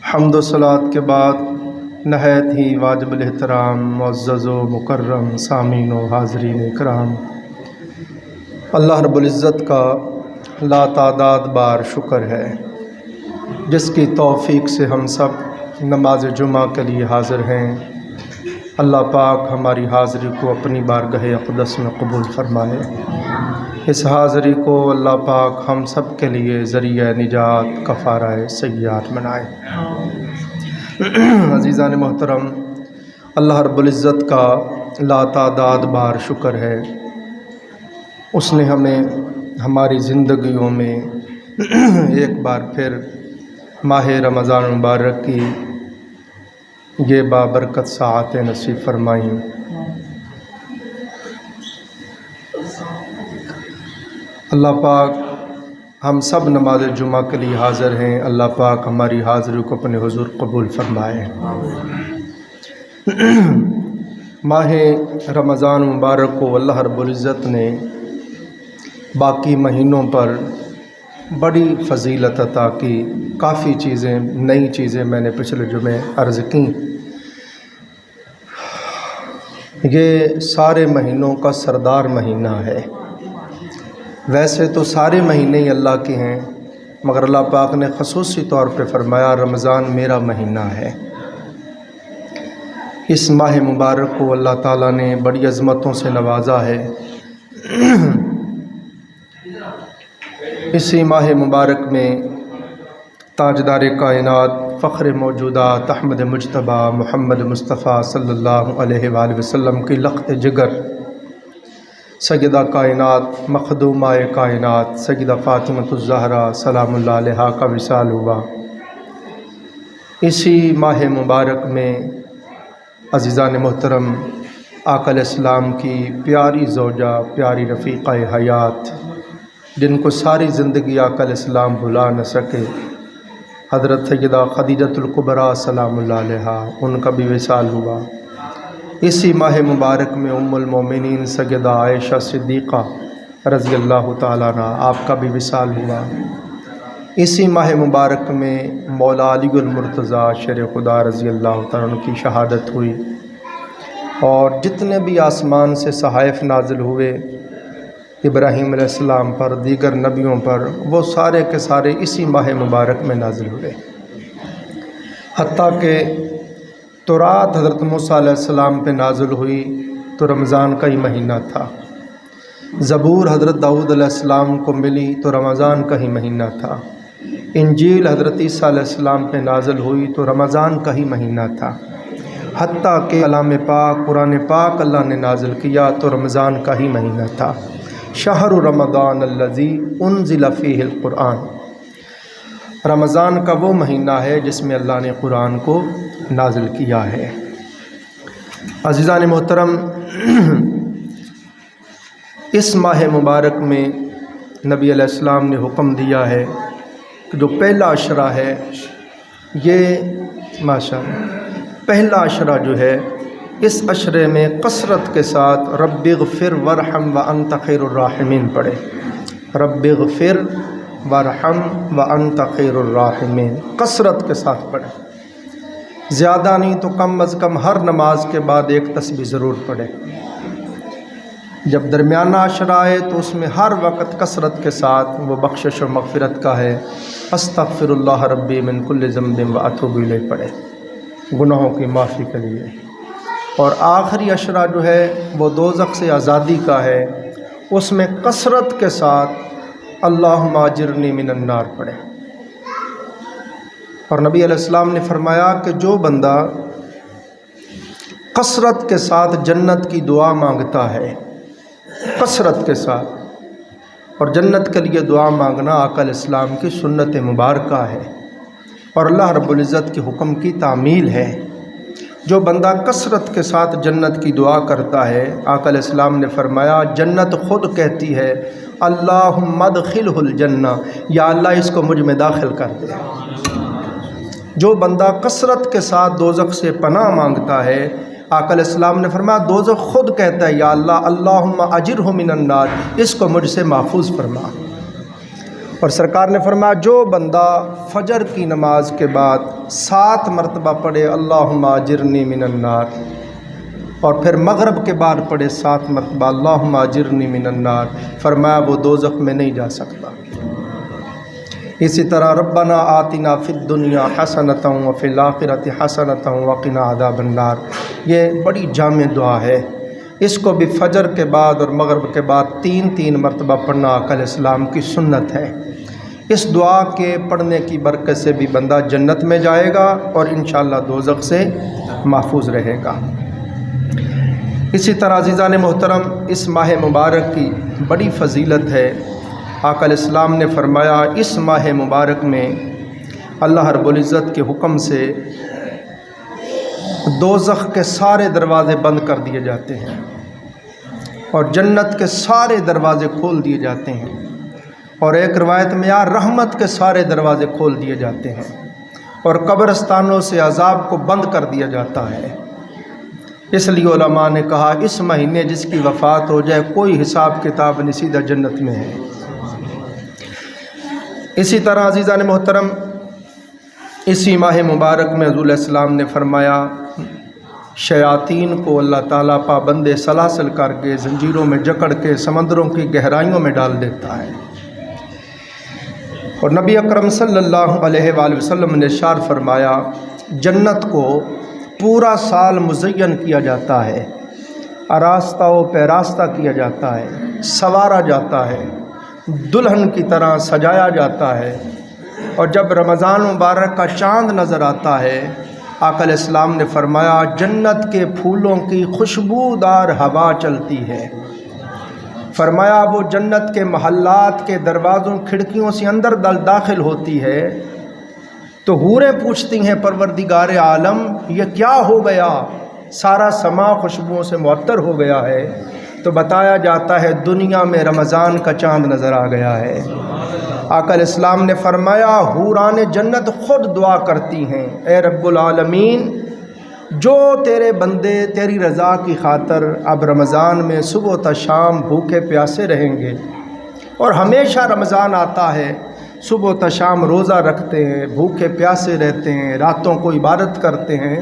حمد و صلات کے بعد نہایت ہی واجب الاحترام معزز و مکرم سامعین و حاضرین اکرام، اللہ رب العزت کا لاتعداد بار شکر ہے جس کی توفیق سے ہم سب نماز جمعہ کے لیے حاضر ہیں۔ اللہ پاک ہماری حاضری کو اپنی بارگاہ اقدس میں قبول فرمائے۔ اس حاضری کو اللہ پاک ہم سب کے لیے ذریعہ نجات کفارہ سیئات بنائے۔ عزیزان محترم، اللہ رب العزت کا لاتعداد بار شکر ہے، اس نے ہمیں ہماری زندگیوں میں ایک بار پھر ماہ رمضان مبارک کی یہ بابرکت ساعتیں نصیب فرمائیں۔ اللہ پاک ہم سب نماز جمعہ کے لیے حاضر ہیں، اللہ پاک ہماری حاضری کو اپنے حضور قبول فرمائے۔ ماہ رمضان مبارک کو اللہ رب العزت نے باقی مہینوں پر بڑی فضیلت عطا کی۔ کافی چیزیں، نئی چیزیں میں نے پچھلے جمعے عرض کیں۔ یہ سارے مہینوں کا سردار مہینہ ہے۔ ویسے تو سارے مہینے ہی اللہ کے ہیں، مگر اللہ پاک نے خصوصی طور پہ فرمایا رمضان میرا مہینہ ہے۔ اس ماہ مبارک کو اللہ تعالیٰ نے بڑی عظمتوں سے نوازا ہے۔ اسی ماہ مبارک میں تاجدار کائنات، فخر موجودات، احمد مجتبیٰ محمد مصطفیٰ صلی اللہ علیہ وآلہ وسلم کی لخت جگر سیدہ کائنات، مخدومہ کائنات سیدہ فاطمۃ الزہرا سلام اللہ علیہا کا وصال ہوا۔ اسی ماہ مبارک میں عزیزان محترم آقا علیہ السلام کی پیاری زوجہ، پیاری رفیقہ حیات، جن کو ساری زندگی آقا علیہ السلام بھلا نہ سکے، حضرت سیدہ خدیجۃ الکبریٰ سلام اللہ علیہا، ان کا بھی وصال ہوا۔ اسی ماہ مبارک میں ام المومنین سیدہ عائشہ صدیقہ رضی اللہ تعالیٰ عنہ، آپ کا بھی وصال ہوا۔ اسی ماہ مبارک میں مولا علی المرتضیٰ شیر خدا رضی اللہ تعالیٰ عنہ کی شہادت ہوئی، اور جتنے بھی آسمان سے صحائف نازل ہوئے ابراہیم علیہ السلام پر، دیگر نبیوں پر، وہ سارے کے سارے اسی ماہ مبارک میں نازل ہوئے۔ حتیٰ کہ تورات حضرت موسیٰ علیہ السلام پہ نازل ہوئی تو رمضان کا ہی مہینہ تھا۔ زبور حضرت داؤد علیہ السلام کو ملی تو رمضان کا ہی مہینہ تھا۔ انجیل حضرت عیسیٰ علیہ السلام پہ نازل ہوئی تو رمضان کا ہی مہینہ تھا۔ حتیٰ کہ کلام پاک، قرآن پاک اللہ نے نازل کیا تو رمضان کا ہی مہینہ تھا۔ شہر رمضان الذی انزل فیہ القرآن، رمضان کا وہ مہینہ ہے جس میں اللہ نے قرآن کو نازل کیا ہے۔ عزیزان محترم، اس ماہ مبارک میں نبی علیہ السلام نے حکم دیا ہے کہ جو پہلا عشرہ ہے، یہ ماشاءاللہ پہلا عشرہ جو ہے، اس عشرے میں کثرت کے ساتھ رب اغفر وارحم وانت خیر الراحمین پڑھے۔ رب اغفر وارحم وانت خیر الراحمین، کثرت کے ساتھ پڑھے۔ زیادہ نہیں تو کم از کم ہر نماز کے بعد ایک تسبیح ضرور پڑھے۔ جب درمیانہ عشرہ آئے تو اس میں ہر وقت کثرت کے ساتھ وہ بخشش و مغفرت کا ہے، استغفر اللہ ربی من کل ذنب واتوب الیہ پڑھے، گناہوں کی معافی کے لیے۔ اور آخری عشرہ جو ہے وہ دوزخ سے آزادی کا ہے، اس میں کثرت کے ساتھ اللہم اجرنی من النار پڑھے۔ اور نبی علیہ السلام نے فرمایا کہ جو بندہ کثرت کے ساتھ جنت کی دعا مانگتا ہے، کثرت کے ساتھ، اور جنت کے لیے دعا مانگنا آقا علیہ السلام کی سنت مبارکہ ہے اور اللہ رب العزت کے حکم کی تعمیل ہے۔ جو بندہ کثرت کے ساتھ جنت کی دعا کرتا ہے، آقا علیہ السلام نے فرمایا جنت خود کہتی ہے اللہم ادخلہ الجنہ، یا اللہ اس کو مجھ میں داخل کر دے۔ جو بندہ کثرت کے ساتھ دوزخ سے پناہ مانگتا ہے، آقا علیہ السلام نے فرمایا دوزخ خود کہتا ہے یا اللہ اللہم اجرہ من النار، اس کو مجھ سے محفوظ فرما۔ اور سرکار نے فرمایا جو بندہ فجر کی نماز کے بعد 7 مرتبہ پڑھے اللہم اجرنی من النار، اور پھر مغرب کے بعد پڑھے 7 مرتبہ اللہم اجرنی من النار، فرمایا وہ دوزخ میں نہیں جا سکتا۔ اسی طرح ربنا آتنا فی الدنیا حسنۃ وفی الآخرۃ حسنۃ وقنا عذاب النار، یہ بڑی جامع دعا ہے، اس کو بھی فجر کے بعد اور مغرب کے بعد 3 مرتبہ پڑھنا آقا علیہ السلام کی سنت ہے۔ اس دعا کے پڑھنے کی برکت سے بھی بندہ جنت میں جائے گا اور انشاءاللہ دوزخ سے محفوظ رہے گا۔ اسی طرح عزیزان محترم، اس ماہ مبارک کی بڑی فضیلت ہے۔ آقا علیہ السلام نے فرمایا اس ماہ مبارک میں اللہ رب العزت کے حکم سے دوزخ کے سارے دروازے بند کر دیے جاتے ہیں اور جنت کے سارے دروازے کھول دیے جاتے ہیں، اور ایک روایت میں رحمت کے سارے دروازے کھول دیے جاتے ہیں، اور قبرستانوں سے عذاب کو بند کر دیا جاتا ہے۔ اس لیے علماء نے کہا اس مہینے جس کی وفات ہو جائے کوئی حساب کتاب نہیں، سیدھا جنت میں ہے۔ اسی طرح عزیزان محترم، اسی ماہ مبارک میں حضور علیہ السلام نے فرمایا شیاطین کو اللہ تعالیٰ پابند سلاسل کر کے زنجیروں میں جکڑ کے سمندروں کی گہرائیوں میں ڈال دیتا ہے، اور نبی اکرم صلی اللہ علیہ وآلہ وسلم نے ارشاد فرمایا جنت کو پورا سال مزین کیا جاتا ہے، آراستہ و پیراستہ کیا جاتا ہے، سنوارا جاتا ہے، دلہن کی طرح سجایا جاتا ہے، اور جب رمضان مبارک کا چاند نظر آتا ہے آقا علیہ السلام نے فرمایا جنت کے پھولوں کی خوشبودار ہوا چلتی ہے، فرمایا وہ جنت کے محلات کے دروازوں کھڑکیوں سے اندر داخل ہوتی ہے تو حوریں پوچھتی ہیں پروردگار عالم یہ کیا ہو گیا، سارا سما خوشبوؤں سے معطر ہو گیا ہے، تو بتایا جاتا ہے دنیا میں رمضان کا چاند نظر آ گیا ہے۔ آقا علیہ السلام نے فرمایا حوران جنت خود دعا کرتی ہیں اے رب العالمین جو تیرے بندے تیری رضا کی خاطر اب رمضان میں صبح تا شام بھوکے پیاسے رہیں گے، اور ہمیشہ رمضان آتا ہے صبح تا شام روزہ رکھتے ہیں، بھوکے پیاسے رہتے ہیں، راتوں کو عبادت کرتے ہیں،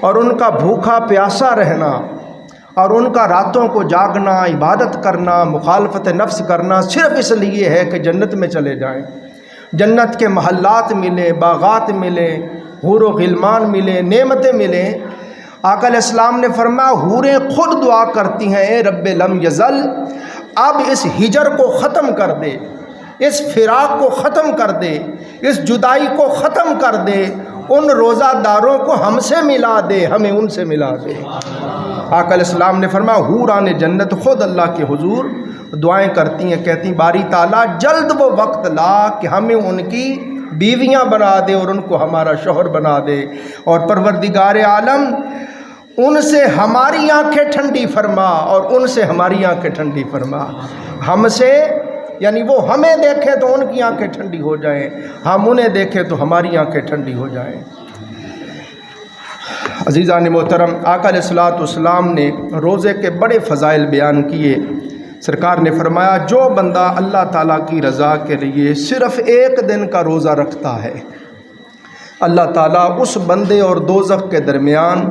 اور ان کا بھوکا پیاسا رہنا اور ان کا راتوں کو جاگنا، عبادت کرنا، مخالفت نفس کرنا صرف اس لیے ہے کہ جنت میں چلے جائیں، جنت کے محلات ملیں، باغات ملیں، حور و غلمان ملیں، نعمتیں ملیں۔ آقا علیہ السلام نے فرمایا حوریں خود دعا کرتی ہیں اے رب لم یزل اب اس ہجر کو ختم کر دے، اس فراق کو ختم کر دے، اس جدائی کو ختم کر دے، ان روزہ داروں کو ہم سے ملا دے، ہمیں ان سے ملا دے۔ آقا علیہ السلام نے فرمایا حوران جنت خود اللہ کے حضور دعائیں کرتی ہیں، کہتی ہیں باری تعالیٰ جلد وہ وقت لا کہ ہمیں ان کی بیویاں بنا دے اور ان کو ہمارا شوہر بنا دے، اور پروردگار عالم ان سے ہماری آنکھیں ٹھنڈی فرما اور ان سے ہماری آنکھیں ٹھنڈی فرما، ہم سے یعنی وہ ہمیں دیکھیں تو ان کی آنکھیں ٹھنڈی ہو جائیں، ہم انہیں دیکھیں تو ہماری آنکھیں ٹھنڈی ہو جائیں۔ عزیزان محترم، آقا علیہ السلام نے روزے کے بڑے فضائل بیان کیے۔ سرکار نے فرمایا جو بندہ اللہ تعالیٰ کی رضا کے لیے صرف 1 دن کا روزہ رکھتا ہے اللہ تعالیٰ اس بندے اور دوزخ کے درمیان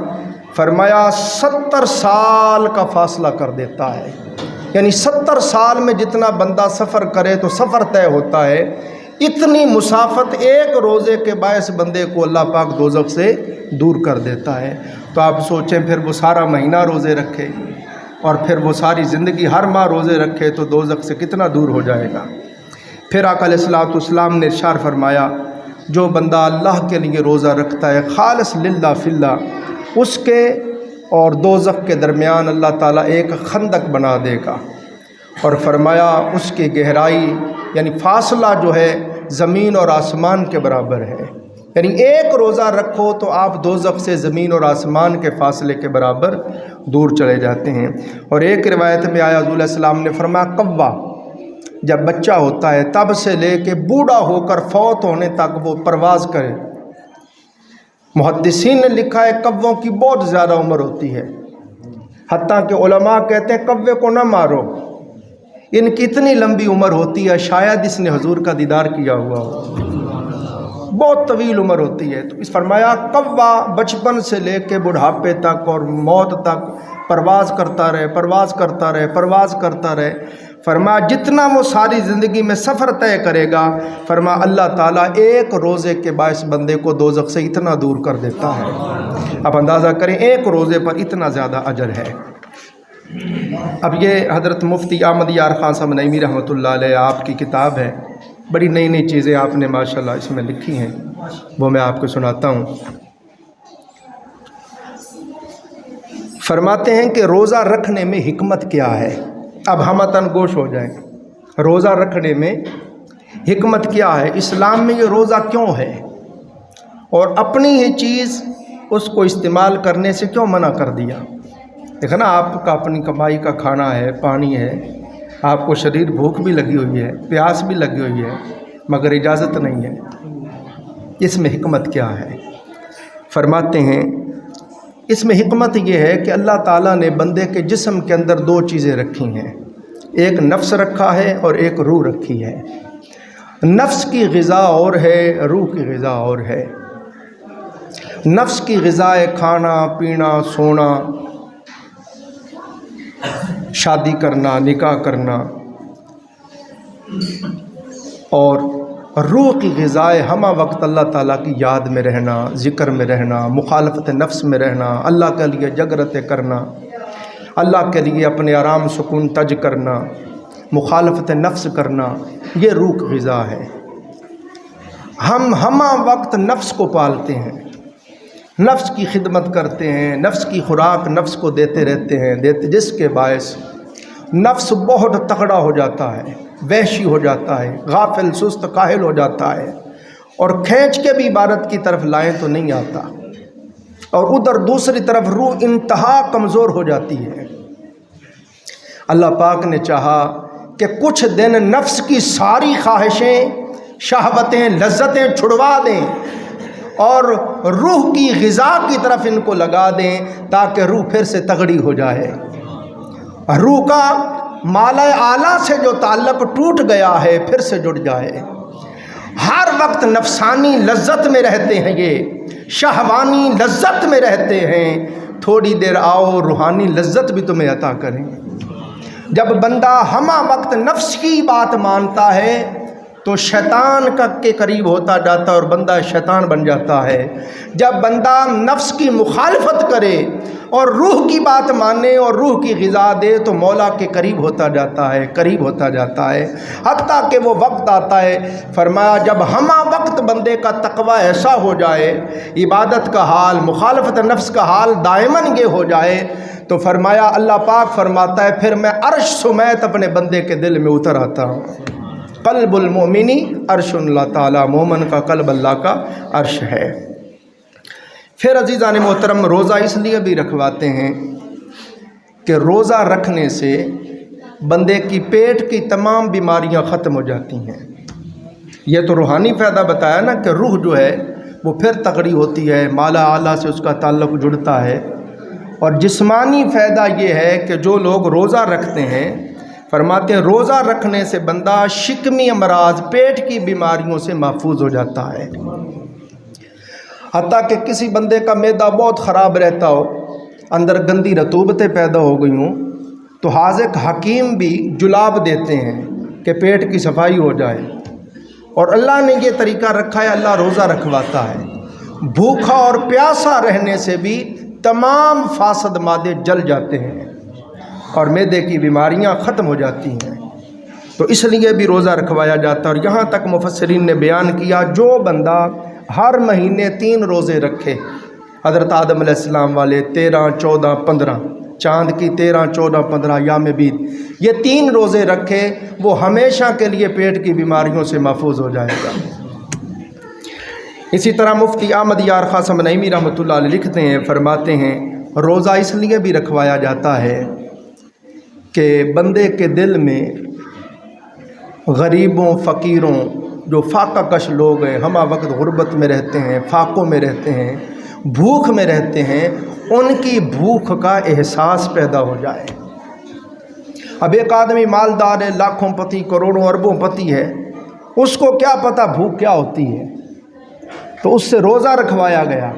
فرمایا 70 سال کا فاصلہ کر دیتا ہے، یعنی 70 سال میں جتنا بندہ سفر کرے تو سفر طے ہوتا ہے، اتنی مسافت ایک روزے کے باعث بندے کو اللہ پاک دوزخ سے دور کر دیتا ہے۔ تو آپ سوچیں پھر وہ سارا مہینہ روزے رکھے اور پھر وہ ساری زندگی ہر ماہ روزے رکھے تو دوزخ سے کتنا دور ہو جائے گا۔ پھر آقا علیہ السلام نے ارشاد فرمایا جو بندہ اللہ کے لیے روزہ رکھتا ہے خالص للہ فی اللہ، اس کے اور دوزخ کے درمیان اللہ تعالیٰ ایک خندق بنا دے گا، اور فرمایا اس کی گہرائی یعنی فاصلہ جو ہے زمین اور آسمان کے برابر ہے، یعنی ایک روزہ رکھو تو آپ دوزخ سے زمین اور آسمان کے فاصلے کے برابر دور چلے جاتے ہیں۔ اور ایک روایت میں آیا حضور علیہ السلام نے فرمایا کوا جب بچہ ہوتا ہے تب سے لے کے بوڑھا ہو کر فوت ہونے تک وہ پرواز کرے۔ محدثین نے لکھا ہے کووں کی بہت زیادہ عمر ہوتی ہے، حتیٰ کہ علماء کہتے ہیں کوے کو نہ مارو، ان کی اتنی لمبی عمر ہوتی ہے شاید اس نے حضور کا دیدار کیا ہوا ہو، بہت طویل عمر ہوتی ہے۔ تو اس فرمایا کوا بچپن سے لے کے بڑھاپے تک اور موت تک پرواز کرتا رہے، پرواز کرتا رہے، پرواز کرتا رہے۔ فرمایا جتنا وہ ساری زندگی میں سفر طے کرے گا، فرمایا اللہ تعالیٰ ایک روزے کے باعث بندے کو دوزخ سے اتنا دور کر دیتا ہے۔ اب اندازہ کریں ایک روزے پر اتنا زیادہ اجر ہے۔ اب یہ حضرت مفتی احمد یار خان صاحب نعیمی رحمۃ اللہ علیہ آپ کی کتاب ہے، بڑی نئی نئی چیزیں آپ نے ماشاءاللہ اس میں لکھی ہیں، وہ میں آپ کو سناتا ہوں۔ فرماتے ہیں کہ روزہ رکھنے میں حکمت کیا ہے؟ اب ہم گوش ہو جائیں، روزہ رکھنے میں حکمت کیا ہے؟ اسلام میں یہ روزہ کیوں ہے اور اپنی ہی چیز اس کو استعمال کرنے سے کیوں منع کر دیا؟ دیکھا نا، آپ کا اپنی کمائی کا کھانا ہے، پانی ہے، آپ کو شریر بھوک بھی لگی ہوئی ہے، پیاس بھی لگی ہوئی ہے، مگر اجازت نہیں ہے۔ اس میں حکمت کیا ہے؟ فرماتے ہیں اس میں حکمت یہ ہے کہ اللہ تعالیٰ نے بندے کے جسم کے اندر دو چیزیں رکھی ہیں، ایک نفس رکھا ہے اور ایک روح رکھی ہے۔ نفس کی غذا اور ہے، روح کی غذا اور ہے۔ نفس کی غذا ہے کھانا پینا، سونا، شادی کرنا، نکاح کرنا، اور روح کی غذائے ہمہ وقت اللہ تعالیٰ کی یاد میں رہنا، ذکر میں رہنا، مخالفت نفس میں رہنا، اللہ کے لیے جگرتیں کرنا، اللہ کے لیے اپنے آرام سکون تج کرنا، مخالفت نفس کرنا، یہ روح کی غذا ہے۔ ہم ہمہ وقت نفس کو پالتے ہیں، نفس کی خدمت کرتے ہیں، نفس کی خوراک نفس کو دیتے رہتے ہیں، جس کے باعث نفس بہت تگڑا ہو جاتا ہے، وحشی ہو جاتا ہے، غافل سست کاہل ہو جاتا ہے، اور کھینچ کے بھی عبادت کی طرف لائیں تو نہیں آتا، اور ادھر دوسری طرف روح انتہا کمزور ہو جاتی ہے۔ اللہ پاک نے چاہا کہ کچھ دن نفس کی ساری خواہشیں، شہوتیں، لذتیں چھڑوا دیں اور روح کی غذا کی طرف ان کو لگا دیں تاکہ روح پھر سے تگڑی ہو جائے۔ روح کا مالا اعلیٰ سے جو تعلق ٹوٹ گیا ہے پھر سے جڑ جائے۔ ہر وقت نفسانی لذت میں رہتے ہیں، یہ شہوانی لذت میں رہتے ہیں، تھوڑی دیر آؤ روحانی لذت بھی تمہیں عطا کریں۔ جب بندہ ہمہ وقت نفس کی بات مانتا ہے تو شیطان کے قریب ہوتا جاتا ہے اور بندہ شیطان بن جاتا ہے۔ جب بندہ نفس کی مخالفت کرے اور روح کی بات مانے اور روح کی غذا دے تو مولا کے قریب ہوتا جاتا ہے، قریب ہوتا جاتا ہے، حتیٰ کہ وہ وقت آتا ہے، فرمایا جب ہمہ وقت بندے کا تقوی ایسا ہو جائے، عبادت کا حال، مخالفت نفس کا حال دائماً یہ ہو جائے، تو فرمایا اللہ پاک فرماتا ہے پھر میں عرش سمیت اپنے بندے کے دل میں اتر آتا ہوں۔ قلب المؤمنی عرش اللہ تعالیٰ، مومن کا قلب اللہ کا عرش ہے۔ پھر عزیزان محترم روزہ اس لیے بھی رکھواتے ہیں کہ روزہ رکھنے سے بندے کی پیٹ کی تمام بیماریاں ختم ہو جاتی ہیں۔ یہ تو روحانی فائدہ بتایا نا کہ روح جو ہے وہ پھر تگڑی ہوتی ہے، مالا اعلیٰ سے اس کا تعلق جڑتا ہے، اور جسمانی فائدہ یہ ہے کہ جو لوگ روزہ رکھتے ہیں فرماتے ہیں روزہ رکھنے سے بندہ شکمی امراض، پیٹ کی بیماریوں سے محفوظ ہو جاتا ہے۔ حتیٰ کہ کسی بندے کا معدہ بہت خراب رہتا ہو، اندر گندی رطوبتیں پیدا ہو گئی ہوں، تو حاذق حکیم بھی جلاب دیتے ہیں کہ پیٹ کی صفائی ہو جائے، اور اللہ نے یہ طریقہ رکھا ہے، اللہ روزہ رکھواتا ہے۔ بھوکا اور پیاسا رہنے سے بھی تمام فاسد مادے جل جاتے ہیں اور معدے کی بیماریاں ختم ہو جاتی ہیں، تو اس لیے بھی روزہ رکھوایا جاتا ہے۔ اور یہاں تک مفسرین نے بیان کیا جو بندہ ہر مہینے 3 روزے رکھے، حضرت آدم علیہ السلام والے 13، 14، 15، چاند کی 13، 14، 15 ایام بیت، یہ 3 روزے رکھے، وہ ہمیشہ کے لیے پیٹ کی بیماریوں سے محفوظ ہو جائے گا۔ اسی طرح مفتی احمد یار خان صاحب نعیمی رحمۃ اللہ علیہ لکھتے ہیں، فرماتے ہیں روزہ اس لیے بھی رکھوایا جاتا ہے کہ بندے کے دل میں غریبوں، فقیروں، جو فاقہ کش لوگ ہیں، ہمہ وقت غربت میں رہتے ہیں، فاقوں میں رہتے ہیں، بھوک میں رہتے ہیں، ان کی بھوک کا احساس پیدا ہو جائے۔ اب ایک آدمی مالدار ہے، لاکھوں پتی، کروڑوں اربوں پتی ہے، اس کو کیا پتہ بھوک کیا ہوتی ہے، تو اس سے روزہ رکھوایا گیا۔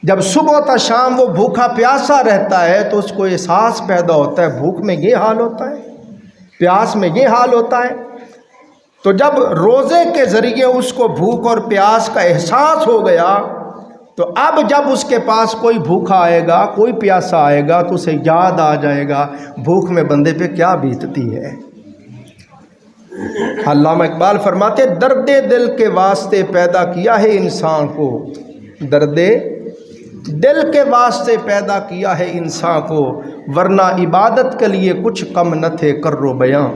جب صبح تا شام وہ بھوکا پیاسا رہتا ہے تو اس کو احساس پیدا ہوتا ہے بھوک میں یہ حال ہوتا ہے، پیاس میں یہ حال ہوتا ہے۔ تو جب روزے کے ذریعے اس کو بھوک اور پیاس کا احساس ہو گیا تو اب جب اس کے پاس کوئی بھوکا آئے گا، کوئی پیاسا آئے گا تو اسے یاد آ جائے گا بھوک میں بندے پہ کیا بیتتی ہے۔ علامہ اقبال فرماتے درد دل کے واسطے پیدا کیا ہے انسان کو، درد دل کے واسطے پیدا کیا ہے انسان کو، ورنہ عبادت کے لیے کچھ کم نہ تھے کرو بیاں۔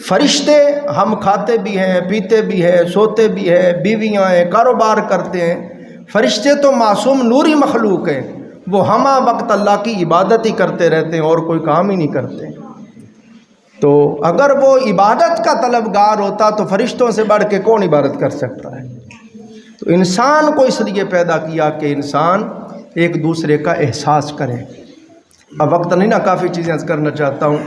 فرشتے ہم کھاتے بھی ہیں، پیتے بھی ہیں، سوتے بھی ہیں، بیویاں ہیں، کاروبار کرتے ہیں، فرشتے تو معصوم نوری مخلوق ہیں، وہ ہمہ وقت اللہ کی عبادت ہی کرتے رہتے ہیں اور کوئی کام ہی نہیں کرتے۔ تو اگر وہ عبادت کا طلبگار ہوتا تو فرشتوں سے بڑھ کے کون عبادت کر سکتا ہے؟ تو انسان کو اس لیے پیدا کیا کہ انسان ایک دوسرے کا احساس کرے۔ اب وقت نہیں نا، کافی چیزیں کرنا چاہتا ہوں۔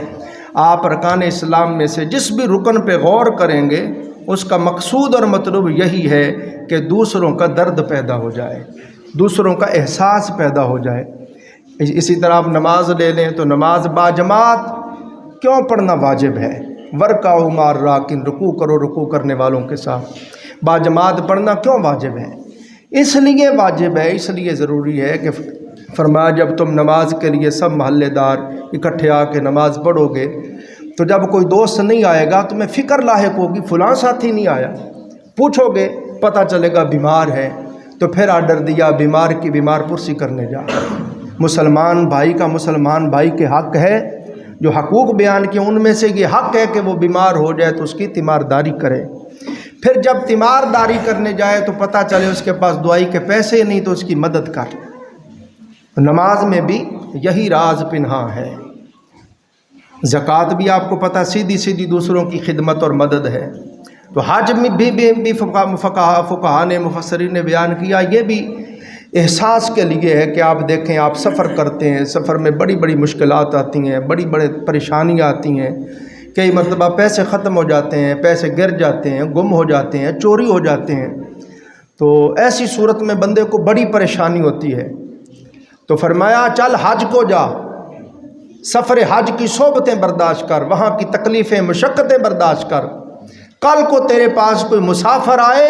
آپ ارکان اسلام میں سے جس بھی رکن پہ غور کریں گے اس کا مقصود اور مطلب یہی ہے کہ دوسروں کا درد پیدا ہو جائے، دوسروں کا احساس پیدا ہو جائے۔ اسی طرح آپ نماز لے لیں تو نماز باجماعت کیوں پڑھنا واجب ہے؟ ورکعوا مع الراکعین، رکوع کرو رکوع کرنے والوں کے ساتھ۔ باجماعت پڑھنا کیوں واجب ہے؟ اس لیے واجب ہے، اس لیے ضروری ہے کہ فرمایا جب تم نماز کے لیے سب محلے دار اکٹھے آ کے نماز پڑھو گے تو جب کوئی دوست نہیں آئے گا تمہیں فکر لاحق ہوگی فلاں ساتھی نہیں آیا، پوچھو گے پتہ چلے گا بیمار ہے، تو پھر آرڈر دیا بیمار کی بیمار پرسی کرنے جا۔ مسلمان بھائی کا مسلمان بھائی کے حق ہے، جو حقوق بیان کیے ان میں سے یہ حق ہے کہ وہ بیمار ہو جائے تو اس کی تیمارداری کرے۔ پھر جب تیمارداری کرنے جائے تو پتہ چلے اس کے پاس دوائی کے پیسے نہیں تو اس کی مدد کر۔ نماز میں بھی یہی راز پنہاں ہے۔ زکوٰۃ بھی آپ کو پتہ سیدھی سیدھی دوسروں کی خدمت اور مدد ہے۔ تو حج میں بھی فقہا نے مفسرین نے بیان کیا، یہ بھی احساس کے لیے ہے کہ آپ دیکھیں آپ سفر کرتے ہیں، سفر میں بڑی بڑی مشکلات آتی ہیں، بڑی بڑی پریشانیاں آتی ہیں، کئی مرتبہ پیسے ختم ہو جاتے ہیں، پیسے گر جاتے ہیں، گم ہو جاتے ہیں، چوری ہو جاتے ہیں، تو ایسی صورت میں بندے کو بڑی پریشانی ہوتی ہے۔ تو فرمایا چل حج کو جا، سفر حج کی صحبتیں برداشت کر، وہاں کی تکلیفیں مشقتیں برداشت کر، کل کو تیرے پاس کوئی مسافر آئے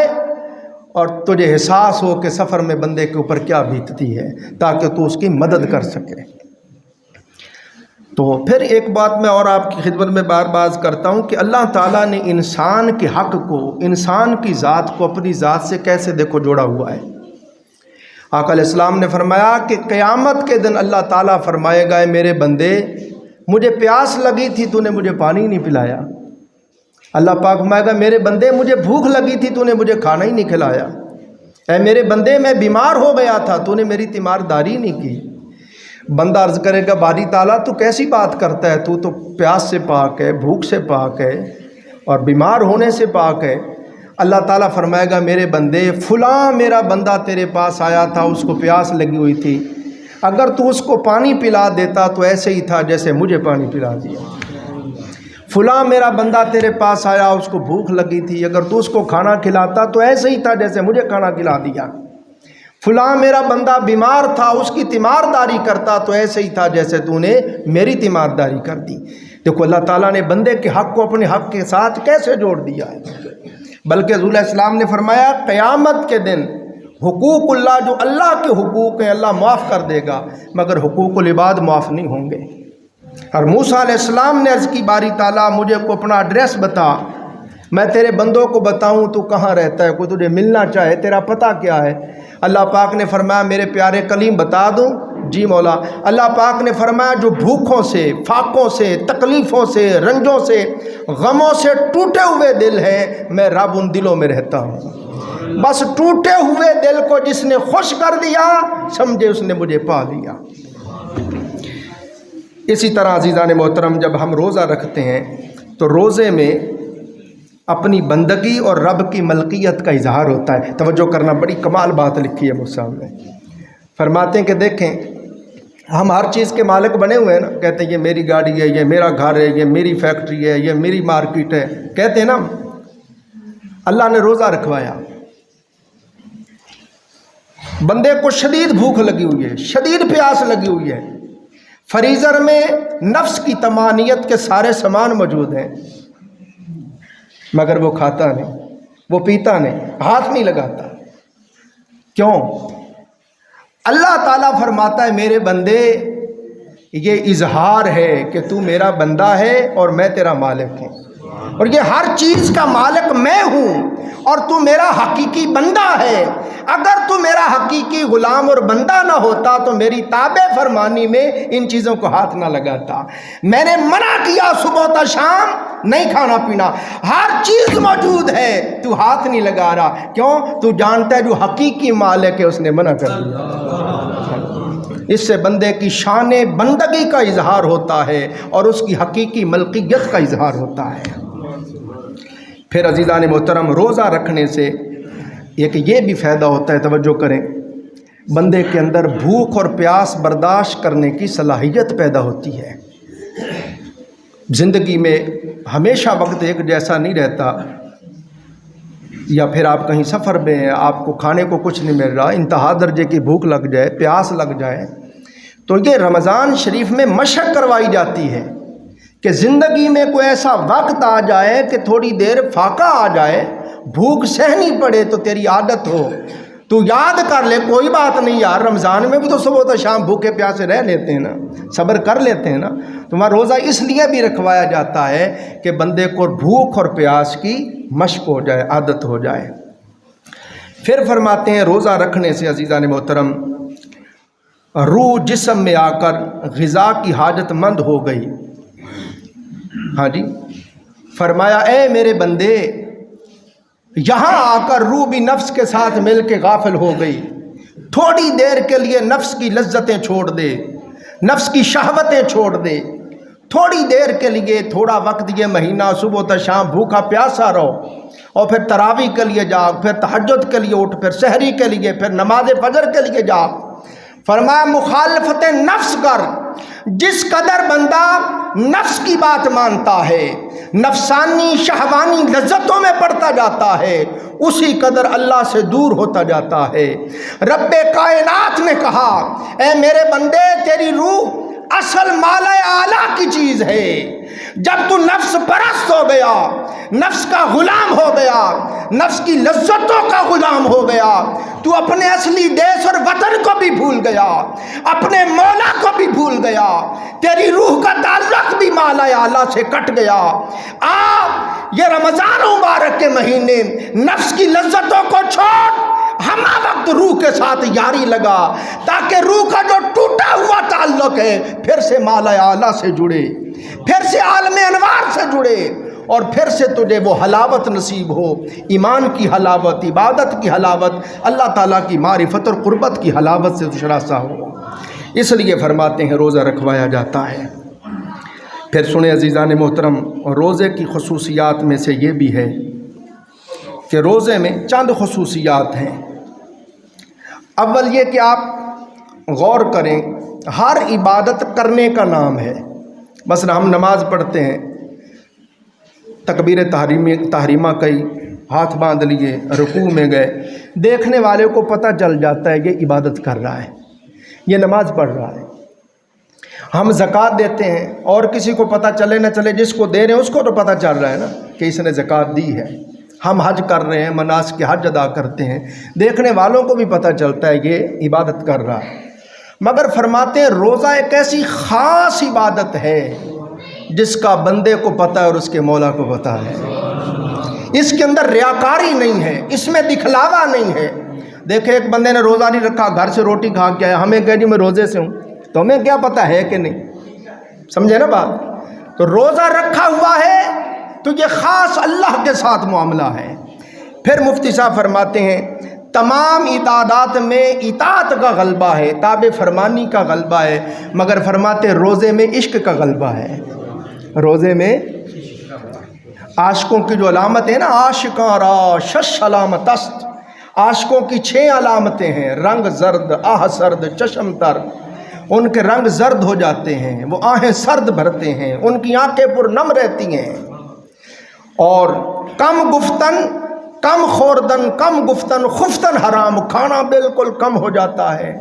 اور تجھے احساس ہو کہ سفر میں بندے کے اوپر کیا بیتتی ہے، تاکہ تو اس کی مدد کر سکے۔ تو پھر ایک بات میں اور آپ کی خدمت میں بار بار کرتا ہوں کہ اللہ تعالیٰ نے انسان کے حق کو، انسان کی ذات کو اپنی ذات سے کیسے دیکھو جوڑا ہوا ہے۔ آقا علیہ السلام نے فرمایا کہ قیامت کے دن اللہ تعالیٰ فرمائے گا اے میرے بندے مجھے پیاس لگی تھی تو نے مجھے پانی نہیں پلایا۔ اللہ پاک فرمائے گا میرے بندے مجھے بھوک لگی تھی تو نے مجھے کھانا ہی نہیں کھلایا۔ اے میرے بندے میں بیمار ہو گیا تھا تو نے میری تیمارداری نہیں کی۔ بندہ عرض کرے گا باری تعالیٰ تو کیسی بات کرتا ہے، تو پیاس سے پاک ہے، بھوک سے پاک ہے اور بیمار ہونے سے پاک ہے۔ اللہ تعالیٰ فرمائے گا میرے بندے فلاں میرا بندہ تیرے پاس آیا تھا، اس کو پیاس لگی ہوئی تھی، اگر تو اس کو پانی پلا دیتا تو ایسے ہی تھا جیسے مجھے پانی پلا دیا۔ فلاں میرا بندہ تیرے پاس آیا، اس کو بھوک لگی تھی، اگر تو اس کو کھانا کھلاتا تو ایسے ہی تھا جیسے مجھے کھانا کھلا دیا۔ فلاں میرا بندہ بیمار تھا، اس کی تیمارداری کرتا تو ایسے ہی تھا جیسے تو نے میری تیمارداری کر دی۔ دیکھو اللہ تعالیٰ نے بندے کے حق کو اپنے حق کے ساتھ کیسے جوڑ دیا ہے۔ بلکہ رسول اللہ السلام نے فرمایا قیامت کے دن حقوق اللہ، جو اللہ کے حقوق ہیں اللہ معاف کر دے گا، مگر حقوق العباد معاف نہیں ہوں گے۔ اور موسیٰ علیہ السلام نے عرض کی باری تعالیٰ مجھے کو اپنا ایڈریس بتا، میں تیرے بندوں کو بتاؤں تو کہاں رہتا ہے، کوئی تجھے ملنا چاہے تیرا پتہ کیا ہے۔ اللہ پاک نے فرمایا میرے پیارے کلیم بتا دوں؟ جی مولا۔ اللہ پاک نے فرمایا جو بھوکوں سے، فاقوں سے، تکلیفوں سے، رنجوں سے، غموں سے ٹوٹے ہوئے دل ہیں، میں رب ان دلوں میں رہتا ہوں۔ بس ٹوٹے ہوئے دل کو جس نے خوش کر دیا سمجھے اس نے مجھے پا لیا۔ اسی طرح عزیزان محترم جب ہم روزہ رکھتے ہیں تو روزے میں اپنی بندگی اور رب کی ملکیت کا اظہار ہوتا ہے۔ توجہ کرنا، بڑی کمال بات لکھی ہے مجھ سامنے۔ فرماتے ہیں کہ دیکھیں ہم ہر چیز کے مالک بنے ہوئے ہیں نا، کہتے ہیں یہ میری گاڑی ہے، یہ میرا گھر ہے، یہ میری فیکٹری ہے، یہ میری مارکیٹ ہے، کہتے ہیں نا۔ اللہ نے روزہ رکھوایا، بندے کو شدید بھوک لگی ہوئی ہے، شدید پیاس لگی ہوئی ہے، فریزر میں نفس کی طمانیت کے سارے سامان موجود ہیں، مگر وہ کھاتا نہیں، وہ پیتا نہیں، ہاتھ نہیں لگاتا۔ کیوں؟ اللہ تعالیٰ فرماتا ہے میرے بندے یہ اظہار ہے کہ تو میرا بندہ ہے اور میں تیرا مالک ہوں، اور یہ ہر چیز کا مالک میں ہوں اور تو میرا حقیقی بندہ ہے۔ اگر تو میرا حقیقی غلام اور بندہ نہ ہوتا تو میری تابع فرمانی میں ان چیزوں کو ہاتھ نہ لگاتا۔ میں نے منع کیا صبح تا شام نہیں کھانا پینا، ہر چیز موجود ہے، تو ہاتھ نہیں لگا رہا، کیوں؟ تو جانتا ہے جو حقیقی مالک ہے اس نے منع کر دیا۔ اس سے بندے کی شان بندگی کا اظہار ہوتا ہے اور اس کی حقیقی ملکیت کا اظہار ہوتا ہے۔ پھر عزیزان محترم، روزہ رکھنے سے ایک یہ بھی فائدہ ہوتا ہے، توجہ کریں، بندے کے اندر بھوک اور پیاس برداشت کرنے کی صلاحیت پیدا ہوتی ہے۔ زندگی میں ہمیشہ وقت ایک جیسا نہیں رہتا، یا پھر آپ کہیں سفر میں ہیں، آپ کو کھانے کو کچھ نہیں مل رہا، انتہا درجے کی بھوک لگ جائے، پیاس لگ جائے، تو یہ رمضان شریف میں مشق کروائی جاتی ہے کہ زندگی میں کوئی ایسا وقت آ جائے کہ تھوڑی دیر فاقہ آ جائے، بھوک سہنی پڑے تو تیری عادت ہو، تو یاد کر لے کوئی بات نہیں یار، رمضان میں بھی تو صبح تا شام بھوکے پیاسے رہ لیتے ہیں نا، صبر کر لیتے ہیں نا۔ تمہارا روزہ اس لیے بھی رکھوایا جاتا ہے کہ بندے کو بھوک اور پیاس کی مشق ہو جائے، عادت ہو جائے۔ پھر فرماتے ہیں روزہ رکھنے سے عزیزان محترم روح جسم میں آ کر غذا کی حاجت مند ہو گئی۔ ہاں جی، فرمایا اے میرے بندے، یہاں آ کر روح بھی نفس کے ساتھ مل کے غافل ہو گئی، تھوڑی دیر کے لیے نفس کی لذتیں چھوڑ دے، نفس کی شہوتیں چھوڑ دے، تھوڑی دیر کے لیے، تھوڑا وقت، یہ مہینہ صبح تا شام بھوکا پیاسا رہو، اور پھر تراویح کے لیے جاؤ، پھر تہجد کے لیے اٹھ، پھر سحری کے لیے، پھر نماز فجر کے لیے جاؤ۔ فرمایا مخالفت نفس کر، جس قدر بندہ نفس کی بات مانتا ہے، نفسانی شہوانی لذتوں میں پڑتا جاتا ہے، اسی قدر اللہ سے دور ہوتا جاتا ہے۔ رب کائنات نے کہا اے میرے بندے، تیری روح اصل مال اعلیٰ کی چیز ہے۔ جب تو نفس پرست ہو گیا، نفس کا غلام ہو گیا، نفس کی لذتوں کا غلام ہو گیا، تو اپنے اصلی دیس اور وطن کو بھی بھول گیا، اپنے مولا کو بھی بھول گیا، تیری روح کا تعلق بھی مال اعلیٰ سے کٹ گیا۔ آپ یہ رمضان مبارک کے مہینے نفس کی لذتوں کو چھوڑ، ہمہ وقت روح کے ساتھ یاری لگا، تاکہ روح کا جو ٹوٹا ہوا تعلق ہے پھر سے مال اعلیٰ سے جڑے، پھر سے عالم انوار سے جڑے، اور پھر سے تجھے وہ حلاوت نصیب ہو، ایمان کی حلاوت، عبادت کی حلاوت، اللہ تعالیٰ کی معرفت اور قربت کی حلاوت سے شراسا ہو۔ اس لیے فرماتے ہیں روزہ رکھوایا جاتا ہے۔ پھر سنیں عزیزان محترم، روزے کی خصوصیات میں سے یہ بھی ہے کہ روزے میں چند خصوصیات ہیں۔ اول یہ کہ آپ غور کریں، ہر عبادت کرنے کا نام ہے۔ مثلا ہم نماز پڑھتے ہیں، تکبیر تحریمہ کئی، ہاتھ باندھ لیے، رکوع میں گئے، دیکھنے والے کو پتہ چل جاتا ہے یہ عبادت کر رہا ہے، یہ نماز پڑھ رہا ہے۔ ہم زکوٰۃ دیتے ہیں، اور کسی کو پتہ چلے نہ چلے، جس کو دے رہے ہیں اس کو تو پتہ چل رہا ہے نا کہ اس نے زکوٰۃ دی ہے۔ ہم حج کر رہے ہیں، مناسک حج ادا کرتے ہیں، دیکھنے والوں کو بھی پتہ چلتا ہے یہ عبادت کر رہا ہے۔ مگر فرماتے ہیں روزہ ایک ایسی خاص عبادت ہے جس کا بندے کو پتہ ہے اور اس کے مولا کو پتہ ہے۔ اس کے اندر ریاکاری نہیں ہے، اس میں دکھلاوا نہیں ہے۔ دیکھیں ایک بندے نے روزہ نہیں رکھا، گھر سے روٹی کھا کے آیا، ہمیں کہہ جی میں روزے سے ہوں، تو ہمیں کیا پتہ ہے کہ نہیں؟ سمجھے نا بات؟ تو روزہ رکھا ہوا ہے تو یہ خاص اللہ کے ساتھ معاملہ ہے۔ پھر مفتی صاحب فرماتے ہیں تمام عبادات میں اطاعت کا غلبہ ہے، تابع فرمانی کا غلبہ ہے، مگر فرماتے روزے میں عشق کا غلبہ ہے۔ روزے میں عاشقوں کی جو علامت ہے نا، عاشقاں را شش علامت است، عاشقوں کی 6 علامتیں ہیں، رنگ زرد، آہ سرد، چشم تر، ان کے رنگ زرد ہو جاتے ہیں، وہ آہیں سرد بھرتے ہیں، ان کی آنکھیں پر نم رہتی ہیں، اور کم گفتن کم خوردن کم گفتن خفتن حرام، کھانا بالکل کم ہو جاتا ہے،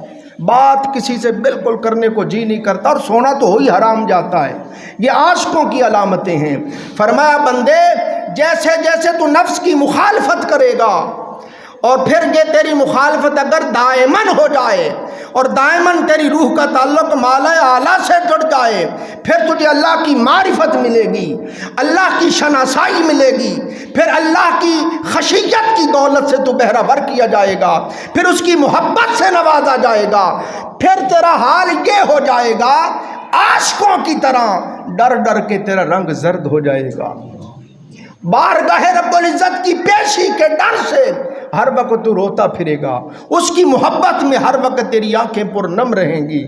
بات کسی سے بالکل کرنے کو جی نہیں کرتا، اور سونا تو ہو ہی حرام جاتا ہے۔ یہ عاشقوں کی علامتیں ہیں۔ فرمایا بندے جیسے جیسے تو نفس کی مخالفت کرے گا، اور پھر یہ تیری مخالفت اگر دائماً ہو جائے اور دائماً تیری روح کا تعلق مالا اعلیٰ سے جڑ جائے، پھر تجھے اللہ کی معرفت ملے گی، اللہ کی شناسائی ملے گی، پھر اللہ کی خشیت کی دولت سے تو بہرہ ور کیا جائے گا، پھر اس کی محبت سے نوازا جائے گا، پھر تیرا حال یہ ہو جائے گا عاشقوں کی طرح، ڈر ڈر کے تیرا رنگ زرد ہو جائے گا، بارگاہ رب العزت کی پیشی کے ڈر سے ہر وقت تو روتا پھرے گا، اس کی محبت میں ہر وقت تیری آنکھیں پر نم رہیں گی۔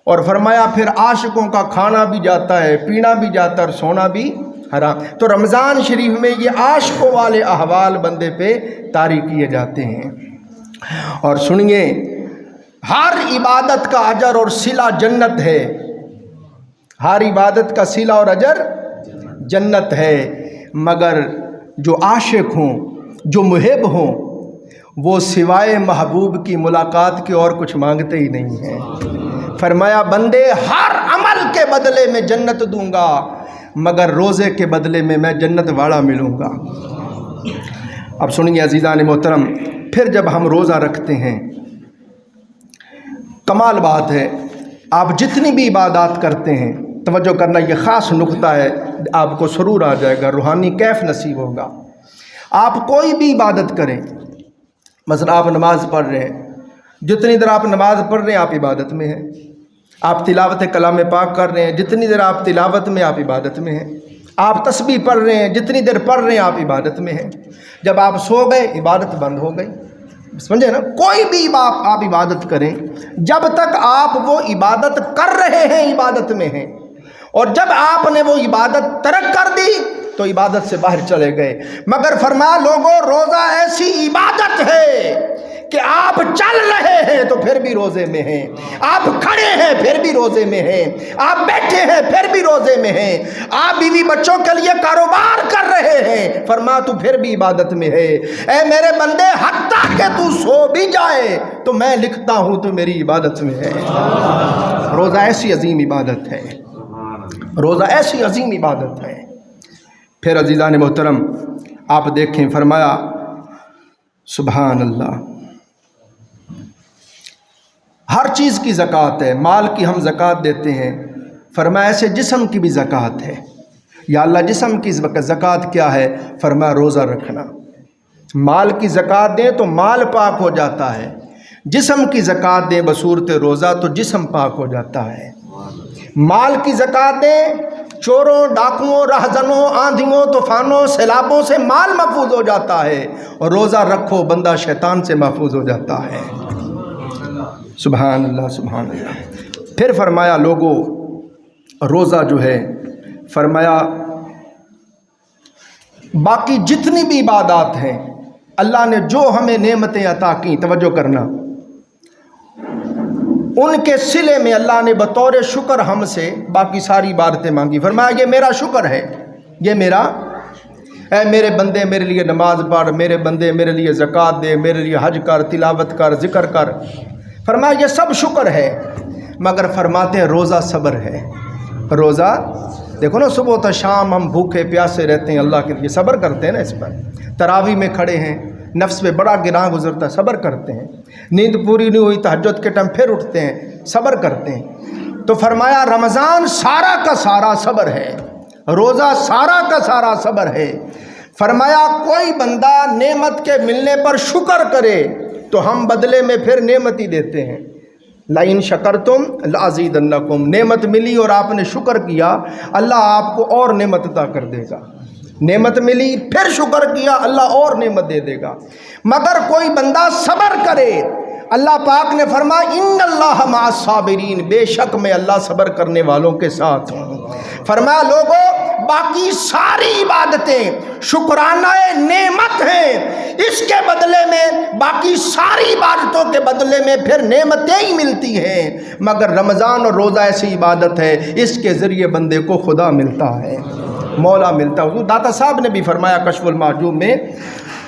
اور فرمایا پھر عاشقوں کا کھانا بھی جاتا ہے، پینا بھی جاتا ہے، اور سونا بھی حرام۔ تو رمضان شریف میں یہ عاشقوں والے احوال بندے پہ طاری کیے جاتے ہیں۔ اور سنیے، ہر عبادت کا اجر اور صلہ جنت ہے، ہر عبادت کا صلہ اور اجر جنت ہے، مگر جو عاشق ہوں، جو محب ہوں، وہ سوائے محبوب کی ملاقات کے اور کچھ مانگتے ہی نہیں ہیں۔ فرمایا بندے ہر عمل کے بدلے میں جنت دوں گا، مگر روزے کے بدلے میں جنت والا ملوں گا۔ اب سنیے عزیزان محترم، پھر جب ہم روزہ رکھتے ہیں، کمال بات ہے، آپ جتنی بھی عبادات کرتے ہیں، توجہ کرنا، یہ خاص نقطہ ہے، آپ کو سرور آ جائے گا، روحانی کیف نصیب ہوگا۔ آپ کوئی بھی عبادت کریں، مثلا آپ نماز پڑھ رہے ہیں، جتنی دیر آپ نماز پڑھ رہے ہیں آپ عبادت میں ہیں، آپ تلاوت کلام پاک کر رہے ہیں، جتنی دیر آپ تلاوت میں آپ عبادت میں ہیں، آپ تسبیح پڑھ رہے ہیں، جتنی دیر پڑھ رہے ہیں آپ عبادت میں ہیں، جب آپ سو گئے عبادت بند ہو گئی، سمجھے نا؟ کوئی بھی آپ عبادت کریں، جب تک آپ وہ عبادت کر رہے ہیں عبادت میں ہیں، اور جب آپ نے وہ عبادت ترک کر دی تو عبادت سے باہر چلے گئے۔ مگر فرمایا لوگوں، روزہ ایسی عبادت ہے کہ آپ چل رہے ہیں تو پھر بھی روزے میں ہیں، آپ کھڑے ہیں پھر بھی روزے میں ہیں، آپ بیٹھے ہیں پھر بھی روزے میں ہیں، آپ بیوی بچوں کے لیے کاروبار کر رہے ہیں، فرمایا تو پھر بھی عبادت میں ہے۔ اے میرے بندے، حتیٰ کہ تو سو بھی جائے تو میں لکھتا ہوں تو میری عبادت میں ہے۔ روزہ ایسی عظیم عبادت ہے، روزہ ایسی عظیم عبادت ہے۔ پھر عزیزان محترم آپ دیکھیں، فرمایا سبحان اللہ، ہر چیز کی زکوٰۃ ہے، مال کی ہم زکوٰۃ دیتے ہیں، فرمایا ایسے جسم کی بھی زکوٰۃ ہے۔ یا اللہ جسم کی زکوٰۃ کیا ہے؟ فرمایا روزہ رکھنا۔ مال کی زکوٰۃ دیں تو مال پاک ہو جاتا ہے، جسم کی زکوٰۃ دیں بصورت روزہ تو جسم پاک ہو جاتا ہے۔ مال کی زکوٰۃ دیں، چوروں، ڈاکوؤں، رہزنوں، آندھیوں، طوفانوں، سیلابوں سے مال محفوظ ہو جاتا ہے، اور روزہ رکھو بندہ شیطان سے محفوظ ہو جاتا ہے۔ سبحان اللہ، سبحان اللہ۔ پھر فرمایا لوگوں، روزہ جو ہے، فرمایا باقی جتنی بھی عبادات ہیں اللہ نے جو ہمیں نعمتیں عطا کی، توجہ کرنا، ان کے صلے میں اللہ نے بطور شکر ہم سے باقی ساری عبادتیں مانگی۔ فرمایا یہ میرا شکر ہے، یہ میرا، اے میرے بندے میرے لیے نماز پڑھ، میرے بندے میرے لیے زکوٰۃ دے، میرے لیے حج کر، تلاوت کر، ذکر کر۔ فرمایا یہ سب شکر ہے، مگر فرماتے ہیں روزہ صبر ہے۔ روزہ دیکھو نا، صبح تا شام ہم بھوکے پیاسے رہتے ہیں، اللہ کے لیے صبر کرتے ہیں نا، اس پر تراویح میں کھڑے ہیں، نفس پہ بڑا گراں گزرتا ہے، صبر کرتے ہیں، نیند پوری نہیں ہوئی تہجد کے ٹائم پھر اٹھتے ہیں، صبر کرتے ہیں۔ تو فرمایا رمضان سارا کا سارا صبر ہے، روزہ سارا کا سارا صبر ہے۔ فرمایا کوئی بندہ نعمت کے ملنے پر شکر کرے تو ہم بدلے میں پھر نعمت ہی دیتے ہیں۔ لَإِن شَكَرْتُمْ لَأَزِيدَنَّكُمْ، نعمت ملی اور آپ نے شکر کیا، اللہ آپ کو اور نعمت عطا کر دے گا۔ نعمت ملی پھر شکر کیا، اللہ اور نعمت دے دے گا۔ مگر کوئی بندہ صبر کرے، اللہ پاک نے فرمایا ان اللہ مع الصابرین، بے شک میں اللہ صبر کرنے والوں کے ساتھ ہوں۔ فرمایا لوگوں، باقی ساری عبادتیں شکرانہ نعمت ہیں، اس کے بدلے میں باقی ساری عبادتوں کے بدلے میں پھر نعمتیں ہی ملتی ہیں، مگر رمضان اور روزہ ایسی عبادت ہے اس کے ذریعے بندے کو خدا ملتا ہے، مولا ملتا ہے۔ حضور داتا صاحب نے بھی فرمایا کشف المعجوب میں،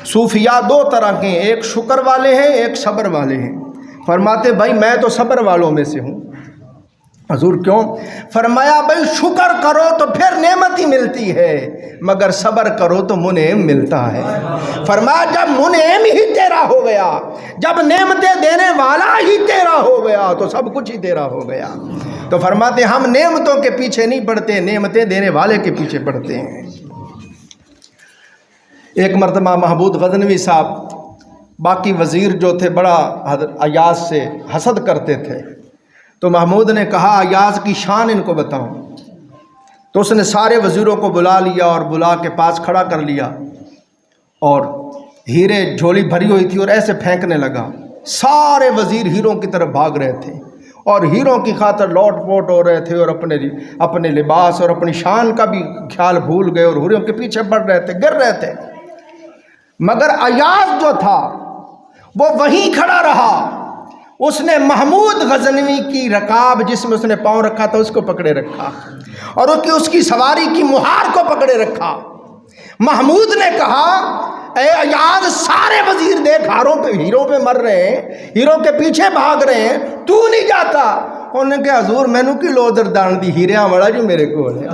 صوفیاء دو طرح کے ہیں، ایک شکر والے ہیں، ایک صبر والے ہیں۔ فرماتے بھائی میں تو صبر والوں میں سے ہوں۔ حضور کیوں؟ فرمایا بھائی شکر کرو تو پھر نعمت ہی ملتی ہے، مگر صبر کرو تو منعم ملتا ہے۔ فرمایا جب منعم ہی تیرا ہو گیا، جب نعمتیں دینے والا ہی تیرا ہو گیا تو سب کچھ ہی تیرا ہو گیا۔ تو فرماتے ہم نعمتوں کے پیچھے نہیں پڑتے، نعمتیں دینے والے کے پیچھے پڑتے ہیں۔ ایک مرتبہ محمود غزنوی صاحب باقی وزیر جو تھے بڑا ایاز سے حسد کرتے تھے، تو محمود نے کہا ایاز کی شان ان کو بتاؤں۔ تو اس نے سارے وزیروں کو بلا لیا اور بلا کے پاس کھڑا کر لیا اور ہیرے جھولی بھری ہوئی تھی اور ایسے پھینکنے لگا۔ سارے وزیر ہیروں کی طرف بھاگ رہے تھے اور ہیروں کی خاطر لوٹ پوٹ ہو رہے تھے اور اپنے لباس اور اپنی شان کا بھی خیال بھول گئے اور ہیروں کے پیچھے بڑھ رہے تھے، گر رہے تھے۔ مگر ایاز جو تھا وہ وہیں کھڑا رہا، اس نے محمود غزنوی کی رکاب جس میں اس نے پاؤں رکھا تھا اس کو پکڑے رکھا اور اس کی سواری کی مہار کو پکڑے رکھا۔ محمود نے کہا اے ایاز سارے وزیر دیکھ ہیروں پہ مر رہے ہیں، ہیروں کے پیچھے بھاگ رہے ہیں، تو نہیں جاتا؟ انہوں نے کہا حضور مینوں کی لودر دان دی، ہیریاں والا جو میرے کول ہے،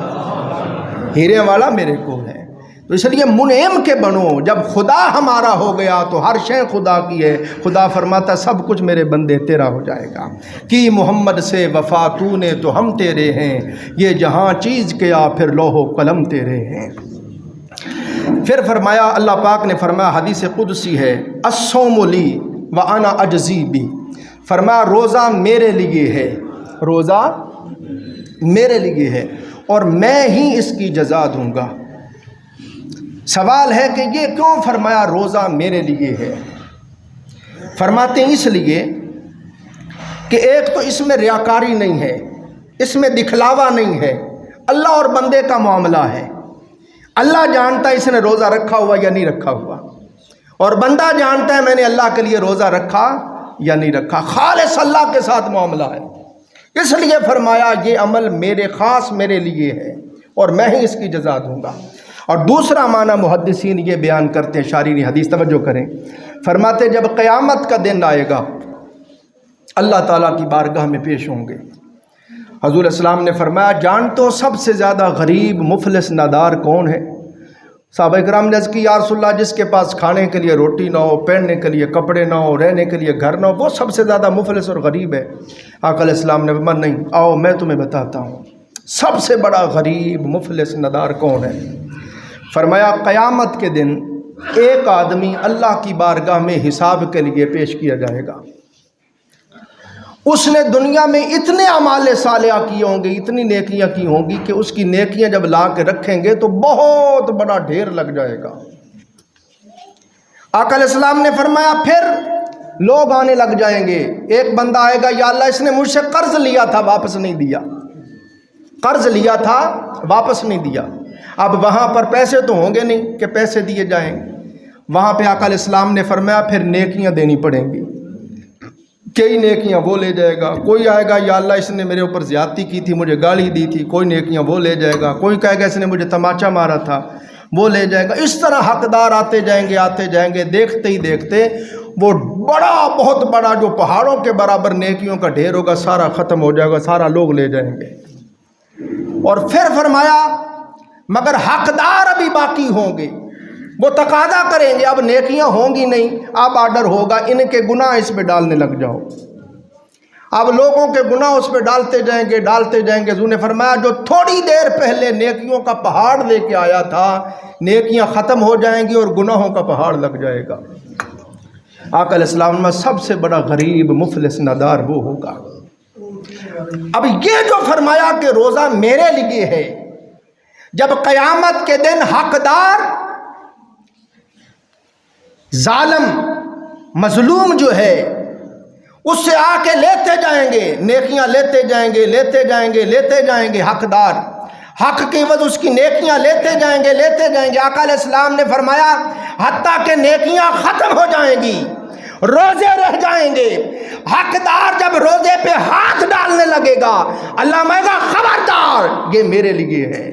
ہیریاں والا میرے کول ہے۔ تو اس لیے منعم کے بنو، جب خدا ہمارا ہو گیا تو ہر شے خدا کی ہے۔ خدا فرماتا سب کچھ میرے بندے تیرا ہو جائے گا، کی محمد سے وفا تو نے تو ہم تیرے ہیں، یہ جہاں چیز کیا پھر لوح و قلم تیرے ہیں۔ پھر فرمایا اللہ پاک نے فرمایا حدیث قدسی ہے، الصوم لی وانا اجزی بی، فرمایا روزہ میرے لیے ہے، روزہ میرے لیے ہے اور میں ہی اس کی جزا دوں گا۔ سوال ہے کہ یہ کیوں فرمایا روزہ میرے لیے ہے؟ فرماتے ہیں اس لیے کہ ایک تو اس میں ریاکاری نہیں ہے، اس میں دکھلاوا نہیں ہے، اللہ اور بندے کا معاملہ ہے۔ اللہ جانتا ہے اس نے روزہ رکھا ہوا یا نہیں رکھا ہوا، اور بندہ جانتا ہے میں نے اللہ کے لیے روزہ رکھا یا نہیں رکھا، خالص اللہ کے ساتھ معاملہ ہے۔ اس لیے فرمایا یہ عمل میرے خاص میرے لیے ہے اور میں ہی اس کی جزا دوں گا۔ اور دوسرا معنی محدثین یہ بیان کرتے ہیں، شارحین حدیث توجہ کریں، فرماتے جب قیامت کا دن آئے گا اللہ تعالیٰ کی بارگاہ میں پیش ہوں گے، حضور السلام نے فرمایا جانتے ہو سب سے زیادہ غریب مفلس نادار کون ہے؟ صحابہ کرام نے عرض کی یا رسول اللہ جس کے پاس کھانے کے لیے روٹی نہ ہو، پہننے کے لیے کپڑے نہ ہو، رہنے کے لیے گھر نہ ہو، وہ سب سے زیادہ مفلس اور غریب ہے۔ آقا علیہ السلام نے فرمایا نہیں، آؤ میں تمہیں بتاتا ہوں سب سے بڑا غریب مفلس نادار کون ہے۔ فرمایا قیامت کے دن ایک آدمی اللہ کی بارگاہ میں حساب کے لیے پیش کیا جائے گا، اس نے دنیا میں اتنے اعمال صالحہ کیے ہوں گے، اتنی نیکیاں کی ہوں گی کہ اس کی نیکیاں جب لا کے رکھیں گے تو بہت بڑا ڈھیر لگ جائے گا۔ آقا علیہ السلام نے فرمایا پھر لوگ آنے لگ جائیں گے، ایک بندہ آئے گا یا اللہ اس نے مجھ سے قرض لیا تھا واپس نہیں دیا، قرض لیا تھا واپس نہیں دیا۔ اب وہاں پر پیسے تو ہوں گے نہیں کہ پیسے دیے جائیں، وہاں پہ آقا علیہ السلام نے فرمایا پھر نیکیاں دینی پڑیں گی۔ کئی نیکیاں وہ لے جائے گا، کوئی آئے گا یا اللہ اس نے میرے اوپر زیادتی کی تھی، مجھے گالی دی تھی، کوئی نیکیاں وہ لے جائے گا، کوئی کہے گا اس نے مجھے تماچا مارا تھا وہ لے جائے گا۔ اس طرح حقدار آتے جائیں گے، دیکھتے ہی دیکھتے وہ بہت بڑا جو پہاڑوں کے برابر نیکیوں کا ڈھیر ہوگا سارا ختم ہو جائے گا، سارا لوگ لے جائیں گے۔ اور پھر فرمایا مگر حقدار ابھی باقی ہوں گے، وہ تقاضا کریں گے اب نیکیاں ہوں گی نہیں، اب آرڈر ہوگا ان کے گناہ اس پہ ڈالنے لگ جاؤ۔ اب لوگوں کے گناہ اس پہ ڈالتے جائیں گے۔ حضور نے فرمایا جو تھوڑی دیر پہلے نیکیوں کا پہاڑ لے کے آیا تھا نیکیاں ختم ہو جائیں گی اور گناہوں کا پہاڑ لگ جائے گا۔ آقا علیہ السلام میں سب سے بڑا غریب مفلس نادار وہ ہوگا۔ اب یہ جو فرمایا کہ روزہ میرے لیے ہے، جب قیامت کے دن حقدار ظالم مظلوم جو ہے اس سے آ کے لیتے جائیں گے، نیکیاں لیتے جائیں گے حقدار۔ حق کی عوض اس کی نیکیاں لیتے جائیں گے۔ آقا علیہ السلام نے فرمایا حتیٰ کہ نیکیاں ختم ہو جائیں گی، روزے رہ جائیں گے۔ حقدار جب روزے پہ ہاتھ ڈالنے لگے گا اللہ کہے گا خبردار یہ میرے لیے ہے۔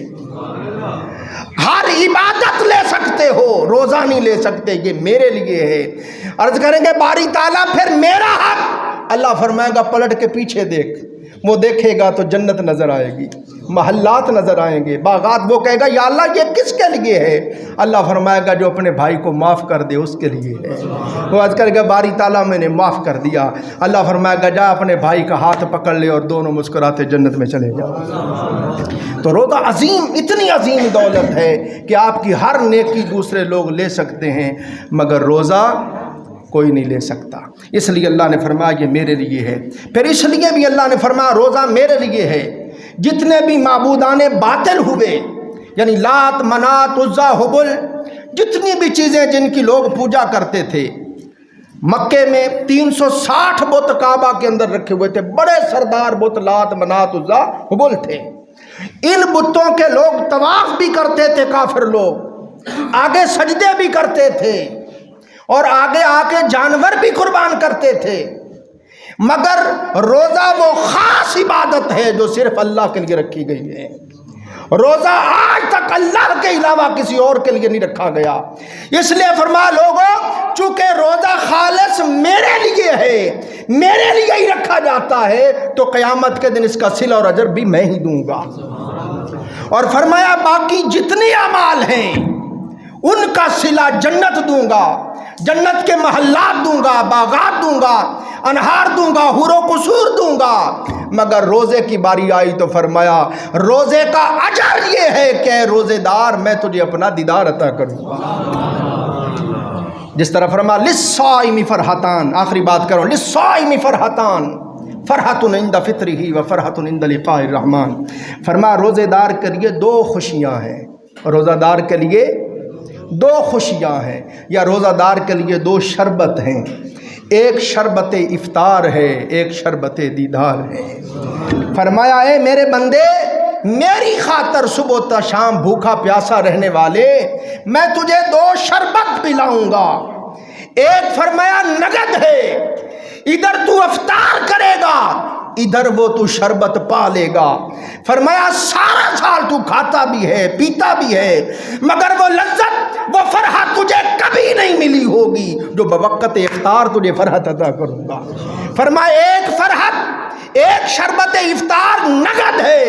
ہر عبادت لے سکتے ہو، روزہ نہیں لے سکتے، یہ میرے لیے ہے۔ عرض کریں گے باری تعالیٰ پھر میرا حق؟ اللہ فرمائے گا پلٹ کے پیچھے دیکھ، وہ دیکھے گا تو جنت نظر آئے گی، محلات نظر آئیں گے، باغات۔ وہ کہے گا یا اللہ یہ کس کے لیے ہے؟ اللہ فرمائے گا جو اپنے بھائی کو معاف کر دے اس کے لیے ہے۔ وہ عرض کرے گا باری تعالیٰ میں نے معاف کر دیا۔ اللہ فرمائے گا جا اپنے بھائی کا ہاتھ پکڑ لے اور دونوں مسکراتے جنت میں چلے جاؤ۔ تو روزہ عظیم، اتنی عظیم دولت ہے کہ آپ کی ہر نیکی دوسرے لوگ لے سکتے ہیں مگر روزہ کوئی نہیں لے سکتا۔ اس لیے اللہ نے فرمایا یہ میرے لیے ہے۔ پھر اس لیے بھی اللہ نے فرمایا روزہ میرے لیے ہے۔ جتنے بھی معبودان باطل ہوئے، یعنی لات، منات، عزا، حبل، جتنی بھی چیزیں جن کی لوگ پوجا کرتے تھے، مکے میں 360 بت کعبہ کے اندر رکھے ہوئے تھے، بڑے سردار بت لات، منات، عزا، حبل تھے۔ ان بتوں کے لوگ طواف بھی کرتے تھے، کافر لوگ آگے سجدے بھی کرتے تھے اور آگے آ کے جانور بھی قربان کرتے تھے، مگر روزہ وہ خاص عبادت ہے جو صرف اللہ کے لیے رکھی گئی ہے۔ روزہ آج تک اللہ کے علاوہ کسی اور کے لیے نہیں رکھا گیا۔ اس لیے فرمایا لوگوں چونکہ روزہ خالص میرے لیے ہے، میرے لیے ہی رکھا جاتا ہے، تو قیامت کے دن اس کا صلہ اور اجر بھی میں ہی دوں گا۔ اور فرمایا باقی جتنے اعمال ہیں ان کا صلہ جنت دوں گا، جنت کے محلات دوں گا، باغات دوں گا، انہار دوں گا، حور و قصور دوں گا، مگر روزے کی باری آئی تو فرمایا روزے کا اجر یہ ہے کہ اے روزے دار میں تجھے اپنا دیدار عطا کروں گا۔ جس طرح فرمایا للصائم فرحتان، آخری بات کرو، للصائم فرحتان، فرحت عند فطرہ و فرحت عند لقاء الرحمن۔ فرمایا روزے دار کے لیے دو خوشیاں ہیں، روزہ دار کے لیے دو خوشیاں ہیں، یا روزہ دار کے لیے دو شربت ہیں، ایک شربت افطار ہے، ایک شربت دیدار ہے۔ فرمایا اے میرے بندے میری خاطر صبح تا شام بھوکا پیاسا رہنے والے میں تجھے دو شربت پلاؤں گا۔ ایک فرمایا نگد ہے، ادھر تو افطار کرے گا ادھر وہ تو شربت پا لے گا۔ فرمایا سارا سال تو کھاتا بھی ہے پیتا بھی ہے مگر وہ لذت وہ فرحت تجھے کبھی نہیں ملی ہوگی جو بوقت افطار تجھے فرحت عطا کروں گا۔ فرمایا ایک فرحت، ایک شربت افطار نگد ہے،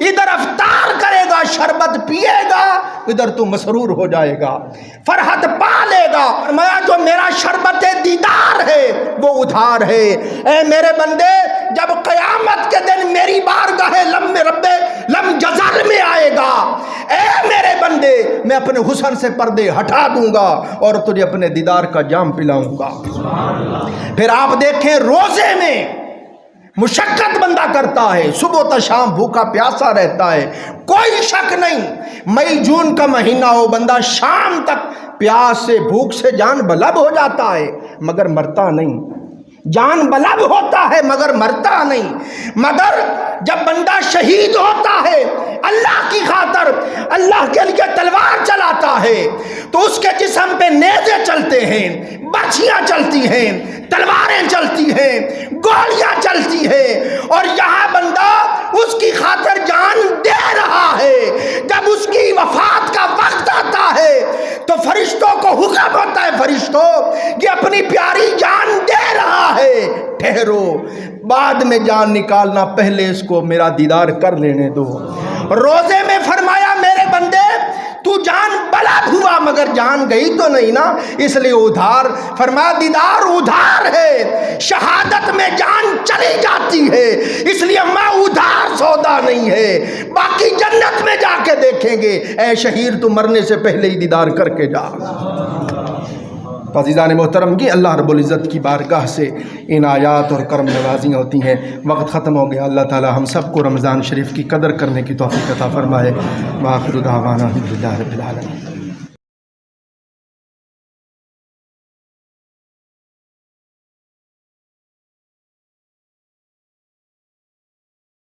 ادھر افطار کرے گا شربت پیے گا ادھر تو مسرور ہو جائے گا، فرحت پا لے گا۔ فرمایا جو میرا شربت دیدار ہے وہ ادھار ہے۔ اے میرے بندے جب قیامت کے دن میری بارگاہ لم جزل میں آئے گا، اے میرے بندے میں اپنے حسن سے پردے ہٹا دوں گا اور تجھے اپنے دیدار کا جام پلاؤں گا۔ پھر آپ دیکھیں روزے میں مشقت بندہ کرتا ہے، صبح تا شام بھوکا پیاسا رہتا ہے، کوئی شک نہیں مئی جون کا مہینہ ہو بندہ شام تک پیاس سے بھوک سے جان بلب ہو جاتا ہے مگر مرتا نہیں، جان بلب ہوتا ہے مگر مرتا نہیں۔ مگر جب بندہ شہید ہوتا ہے اللہ کی خاطر اللہ کے لیے تلوار چلاتا ہے تو اس کے جسم پہ نیزے چلتے ہیں، برچھیاں چلتی ہیں، تلواریں چلتی ہیں، گولیاں چلتی ہیں، اور یہاں بندہ اس کی خاطر جان دے رہا ہے۔ جب اس کی وفات کا وقت آتا ہے تو فرشتوں کو حکم ہوتا ہے فرشتوں یہ اپنی پیاری جان دے رہا ہے، ٹھہرو بعد میں جان نکالنا، پہلے اس کو میرا دیدار کر لینے دو۔ روزے میں فرمایا میرے بندے تو جان بلب ہوا مگر جان گئی تو نہیں نا، اس لیے ادھار۔ فرمایا دیدار ادھار ہے، شہادت میں جان چلی جاتی ہے، اس لیے میں ادھار سودا نہیں ہے، باقی جنت میں جا کے دیکھیں گے۔ اے شہید تو مرنے سے پہلے ہی دیدار کر کے جا۔ عزیزان محترم کی اللہ رب العزت کی بارگاہ سے ان آیات اور کرم نوازیاں ہوتی ہیں۔ وقت ختم ہو گیا، اللہ تعالی ہم سب کو رمضان شریف کی قدر کرنے کی توفیق عطا فرمائے۔ وآخر دعوانا الحمدللہ رب العالمین۔